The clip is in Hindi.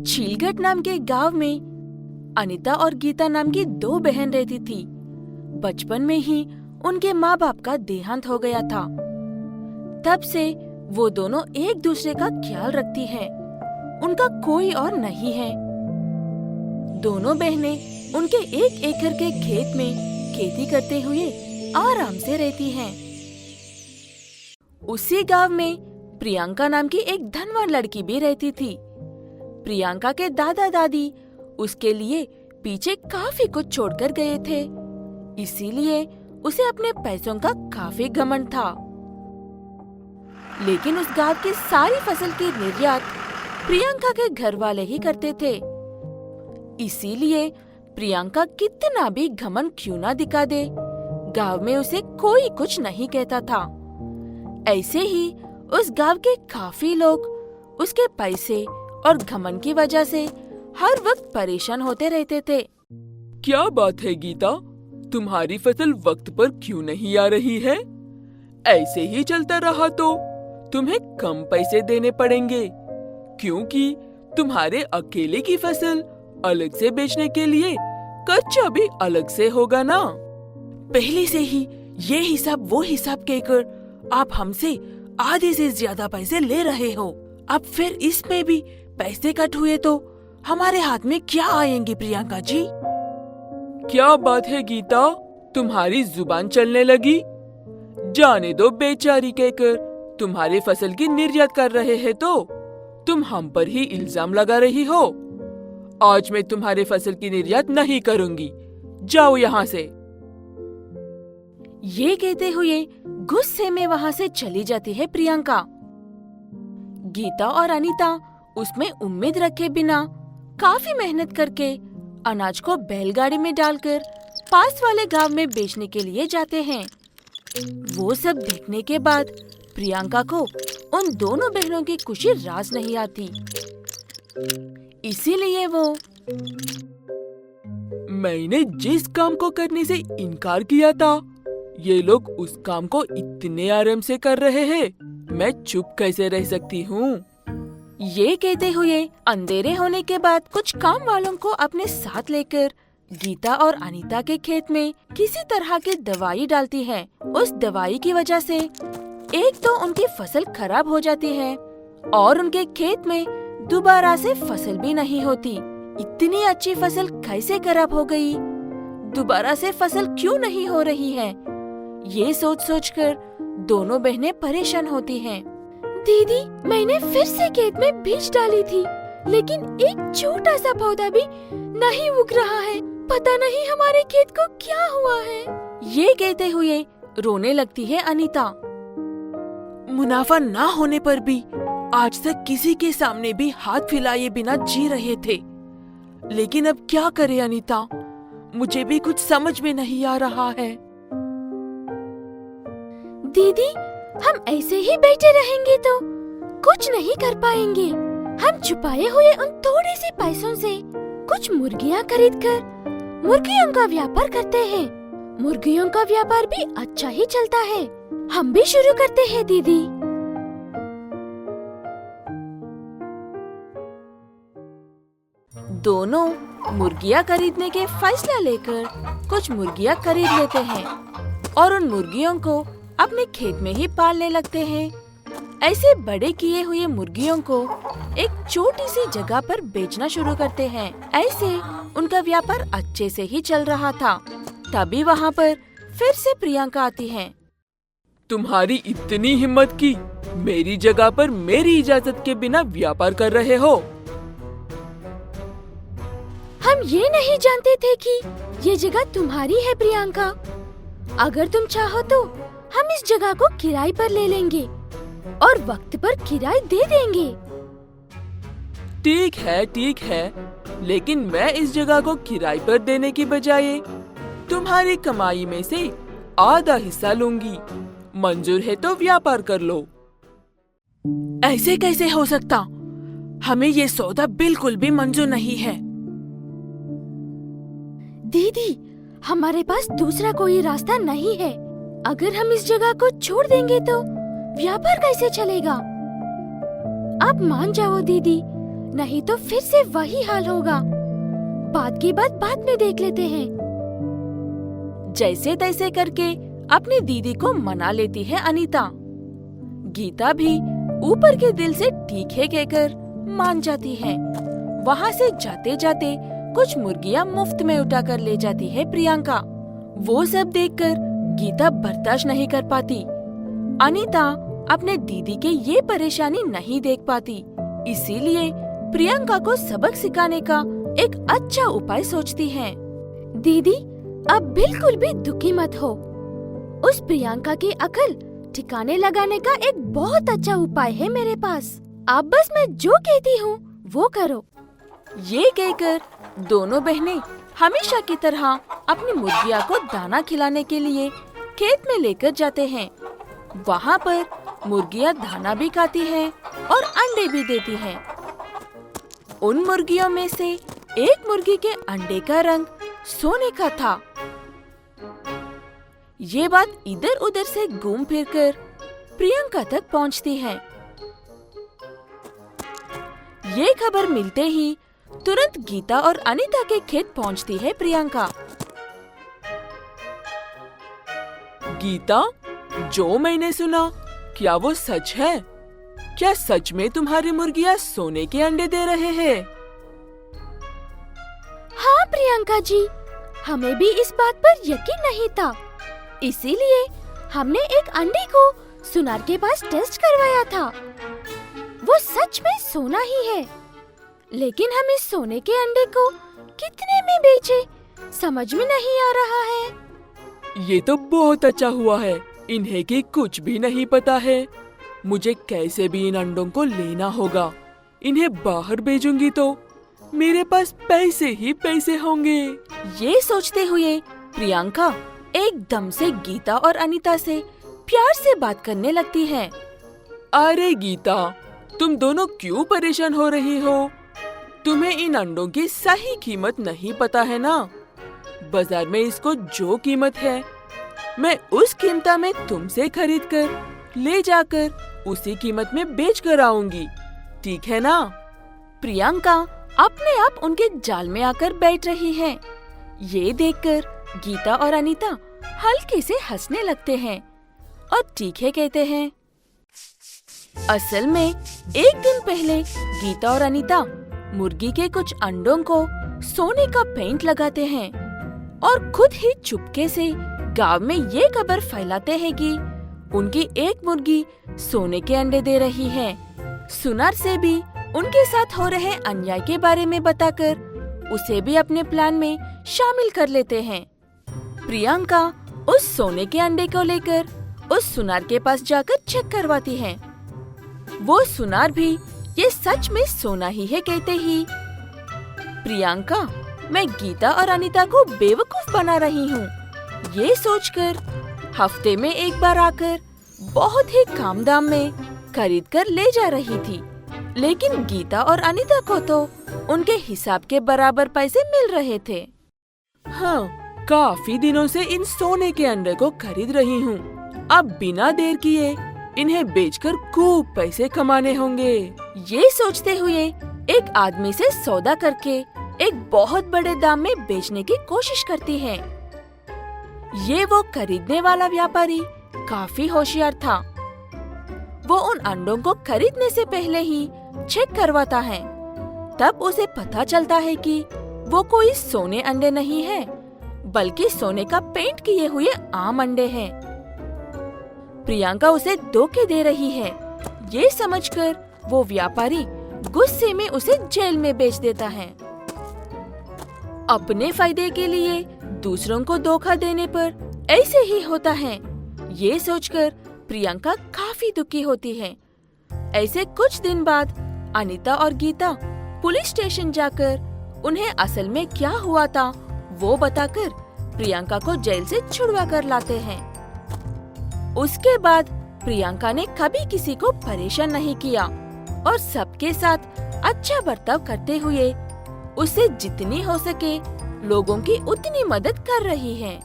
छीलगढ़ नाम के गांव में अनीता और गीता नाम की दो बहन रहती थी। बचपन में ही उनके माँ बाप का देहांत हो गया था। तब से वो दोनों एक दूसरे का ख्याल रखती हैं। उनका कोई और नहीं है। दोनों बहनें उनके 1 एकड़ के खेत में खेती करते हुए आराम से रहती हैं। उसी गांव में प्रियंका नाम की एक धनवान लड़की भी रहती थी। प्रियंका के दादा दादी उसके लिए पीछे काफी कुछ छोड़कर गए थे, इसीलिए उसे अपने पैसों का काफी घमंड था। लेकिन उस गांव की सारी फसल की निर्यात प्रियंका के घर वाले ही करते थे, इसीलिए प्रियंका कितना भी घमंड क्यों ना दिखा दे, गांव में उसे कोई कुछ नहीं कहता था। ऐसे ही उस गांव के काफी लोग उसके पैसे और घमंड की वजह से हर वक्त परेशान होते रहते थे। क्या बात है गीता, तुम्हारी फसल वक्त पर क्यों नहीं आ रही है? ऐसे ही चलता रहा तो तुम्हें कम पैसे देने पड़ेंगे, क्योंकि तुम्हारे अकेले की फसल अलग से बेचने के लिए खर्चा भी अलग से होगा ना। पहले से ही ये हिसाब वो हिसाब कहकर आप हमसे आधे से ज्यादा पैसे ले रहे हो। अब फिर इसमें भी पैसे कट हुए तो हमारे हाथ में क्या आएंगे प्रियंका जी? क्या बात है गीता, तुम्हारी जुबान चलने लगी? जाने दो बेचारी कहकर तुम्हारी फसल की निर्यात कर रहे हैं तो तुम हम पर ही इल्जाम लगा रही हो। आज मैं तुम्हारी फसल की निर्यात नहीं करूंगी, जाओ यहाँ से। ये कहते हुए गुस्से में वहाँ से चली जाती है प्रियंका। गीता और अनीता उसमें उम्मीद रखे बिना काफी मेहनत करके अनाज को बैलगाड़ी में डालकर पास वाले गांव में बेचने के लिए जाते हैं। वो सब देखने के बाद प्रियंका को उन दोनों बहनों की खुशी रास नहीं आती, इसीलिए वो मैंने जिस काम को करने से इनकार किया था, ये लोग उस काम को इतने आराम से कर रहे हैं, मैं चुप कैसे रह सकती हूँ? ये कहते हुए अंधेरे होने के बाद कुछ काम वालों को अपने साथ लेकर गीता और अनीता के खेत में किसी तरह की दवाई डालती है। उस दवाई की वजह से एक तो उनकी फसल खराब हो जाती है और उनके खेत में दोबारा से फसल भी नहीं होती। इतनी अच्छी फसल कैसे खराब हो गई? दोबारा से फसल क्यों नहीं हो रही है? ये सोच सोचकर दोनों बहनें परेशान होती हैं। दीदी, मैंने फिर से खेत में बीज डाली थी, लेकिन एक छोटा सा पौधा भी नहीं उग रहा है। पता नहीं हमारे खेत को क्या हुआ है। ये कहते हुए रोने लगती है अनीता। मुनाफा ना होने पर भी आज तक किसी के सामने भी हाथ फैलाए बिना जी रहे थे, लेकिन अब क्या करें अनीता, मुझे भी कुछ समझ में नहीं आ रहा है। दीदी, हम ऐसे ही बैठे रहेंगे तो कुछ नहीं कर पाएंगे। हम छुपाए हुए उन थोड़े से पैसों से कुछ मुर्गियाँ खरीदकर मुर्गियों का व्यापार करते हैं। मुर्गियों का व्यापार भी अच्छा ही चलता है। हम भी शुरू करते हैं दीदी। दोनों मुर्गियाँ खरीदने के फैसला लेकर कुछ मुर्गियाँ खरीद लेते हैं और उन मुर्गियों को अपने खेत में ही पालने लगते हैं। ऐसे बड़े किए हुए मुर्गियों को एक छोटी सी जगह पर बेचना शुरू करते हैं। ऐसे उनका व्यापार अच्छे से ही चल रहा था। तभी वहाँ पर फिर से प्रियंका आती है। तुम्हारी इतनी हिम्मत की मेरी जगह पर मेरी इजाजत के बिना व्यापार कर रहे हो? हम ये नहीं जानते थे कि ये जगह तुम्हारी है प्रियंका। अगर तुम चाहो तो हम इस जगह को किराए पर ले लेंगे और वक्त पर किराए दे देंगे। ठीक है, लेकिन मैं इस जगह को किराए पर देने की बजाय तुम्हारी कमाई में से आधा हिस्सा लूंगी। मंजूर है तो व्यापार कर लो। ऐसे कैसे हो सकता? हमें ये सौदा बिल्कुल भी मंजूर नहीं है। दीदी, हमारे पास दूसरा कोई रास्ता नहीं है। अगर हम इस जगह को छोड़ देंगे तो व्यापार कैसे चलेगा? आप मान जाओ दीदी, नहीं तो फिर से वही हाल होगा। बात की बात बाद में देख लेते हैं। जैसे तैसे करके अपनी दीदी को मना लेती है अनीता। गीता भी ऊपर के दिल से ठीक है कहकर मान जाती है। वहाँ से जाते जाते कुछ मुर्गियाँ मुफ्त में उठा कर ले जाती है प्रियंका। वो सब देखकर गीता बर्दाश्त नहीं कर पाती। अनीता अपने दीदी के ये परेशानी नहीं देख पाती, इसीलिए प्रियंका को सबक सिखाने का एक अच्छा उपाय सोचती है। दीदी, अब बिल्कुल भी दुखी मत हो। उस प्रियंका की अकल ठिकाने लगाने का एक बहुत अच्छा उपाय है मेरे पास। आप बस मैं जो कहती हूँ वो करो। ये कहकर दोनों बहनें हमेशा की तरह अपनी मुर्गियाँ को दाना खिलाने के लिए खेत में लेकर जाते हैं। वहाँ पर मुर्गियाँ दाना भी खाती हैं और अंडे भी देती हैं। उन मुर्गियों में से एक मुर्गी के अंडे का रंग सोने का था। ये बात इधर उधर से घूम फिरकर प्रियंका तक पहुंचती है। ये खबर मिलते ही तुरंत गीता और अनीता के खेत पहुंचती है प्रियंका। गीता, जो मैंने सुना, क्या वो सच है? क्या सच में तुम्हारी मुर्गियाँ सोने के अंडे दे रहे हैं? हाँ प्रियंका जी, हमें भी इस बात पर यकीन नहीं था, इसीलिए हमने एक अंडे को सुनार के पास टेस्ट करवाया था। वो सच में सोना ही है, लेकिन हम इस सोने के अंडे को कितने में बेचे समझ में नहीं आ रहा है। ये तो बहुत अच्छा हुआ है, इन्हें की कुछ भी नहीं पता है। मुझे कैसे भी इन अंडों को लेना होगा। इन्हें बाहर भेजूंगी तो मेरे पास पैसे ही पैसे होंगे। ये सोचते हुए प्रियंका एकदम से गीता और अनीता से प्यार से बात करने लगती है। अरे गीता, तुम दोनों क्यों परेशान हो रही हो? तुम्हें इन अंडों की सही कीमत नहीं पता है ना? बाजार में इसको जो कीमत है, मैं उस कीमत में तुमसे खरीद कर ले जाकर उसी कीमत में बेच कर आऊंगी, ठीक है ना? प्रियंका अपने आप उनके जाल में आकर बैठ रही है। ये देखकर गीता और अनीता हल्के से हंसने लगते हैं और ठीक है कहते हैं। असल में एक दिन पहले गीता और अनीता मुर्गी के कुछ अंडों को सोने का पेंट लगाते हैं और खुद ही चुपके से गांव में ये खबर फैलाते हैं कि उनकी एक मुर्गी सोने के अंडे दे रही है। सुनार से भी उनके साथ हो रहे अन्याय के बारे में बताकर उसे भी अपने प्लान में शामिल कर लेते हैं। प्रियंका उस सोने के अंडे को लेकर उस सुनार के पास जाकर चेक करवाती है। वो सुनार भी ये सच में सोना ही है कहते ही प्रियंका, मैं गीता और अनीता को बेवकूफ बना रही हूँ, ये सोचकर हफ्ते में एक बार आकर बहुत ही कम दाम में खरीद कर ले जा रही थी। लेकिन गीता और अनीता को तो उनके हिसाब के बराबर पैसे मिल रहे थे। हाँ, काफी दिनों से इन सोने के अंडे को खरीद रही हूँ। अब बिना देर किए इन्हें बेचकर खूब पैसे कमाने होंगे। ये सोचते हुए एक आदमी से सौदा करके एक बहुत बड़े दाम में बेचने की कोशिश करती है। ये वो खरीदने वाला व्यापारी काफी होशियार था। वो उन अंडों को खरीदने से पहले ही चेक करवाता है। तब उसे पता चलता है कि वो कोई सोने अंडे नहीं है, बल्कि सोने का पेंट किए हुए आम अंडे हैं। प्रियंका उसे धोखे दे रही है। ये समझकर वो व्यापारी गुस्से में उसे जेल में बेच देता है। अपने फायदे के लिए दूसरों को धोखा देने पर ऐसे ही होता है, ये सोचकर प्रियंका काफी दुखी होती है। ऐसे कुछ दिन बाद अनीता और गीता पुलिस स्टेशन जाकर उन्हें असल में क्या हुआ था वो बताकर प्रियंका को जेल से छुड़वा कर लाते हैं। उसके बाद प्रियंका ने कभी किसी को परेशान नहीं किया और सबके साथ अच्छा बर्ताव करते हुए उससे जितनी हो सके लोगों की उतनी मदद कर रही है।